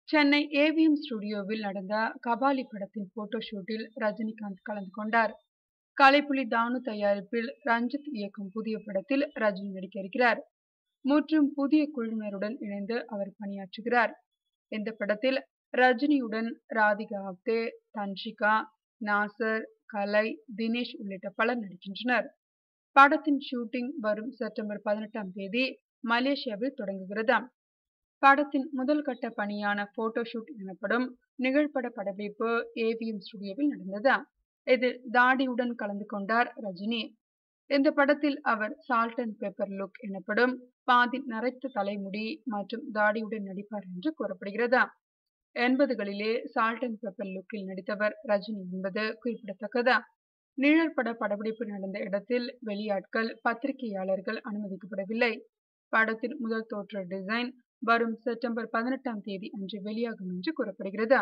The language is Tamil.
சென்னை ஏவிஎம் ஸ்டுடியோவில் நடந்த கபாலி படத்தின் போட்டோ ஷூட்டில் ரஜினிகாந்த் கலந்து கொண்டார். கலைப்புலி தானு தயாரிப்பில் ரஞ்சித் இயக்கும் புதிய படத்தில் ரஜினி நடிக்க இருக்கிறார். முற்றும் புதிய குழுவினருடன் இணைந்து அவர் பணியாற்றுகிறார். இந்த படத்தில் ரஜினியுடன் ராதிகா ஆப்தே, தன்ஷிகா, நாசர், கலை, தினேஷ் உள்ளிட்ட பலர் நடிக்கின்றனர். படத்தின் ஷூட்டிங் வரும் செப்டம்பர் 18ஆம் தேதி மலேசியாவில் தொடங்குகிறதாம். படத்தின் முதல் கட்ட பணியான போட்டோ ஷூட் எனப்படும் நிகழ்பட படப்பிடிப்பு ஏவிஎம் ஸ்டுடியோவில் நடந்தது. இதில் தாடியுடன் கலந்து கொண்டார் ரஜினி. இந்த படத்தில் அவர் சால்ட் அண்ட் பெப்பர் லுக் எனப்படும் பாதி நரைத்த தலைமுடி மற்றும் தாடியுடன் நடிப்பார் என்று கூறப்படுகிறது. 80களிலே சால்ட் அண்ட் பெப்பர் லுக்கில் நடித்தவர் ரஜினி என்பது குறிப்பிடத்தக்கது. நிழற்பட படப்பிடிப்பு நடந்த இடத்தில் வெளியாட்கள், பத்திரிகையாளர்கள் அனுமதிக்கப்படவில்லை. படத்தின் முதல் தோற்ற டிசைன் வரும் செப்டம்பர் 18ஆம் தேதி அன்று வெளியாகும் என்று கூறப்படுகிறது.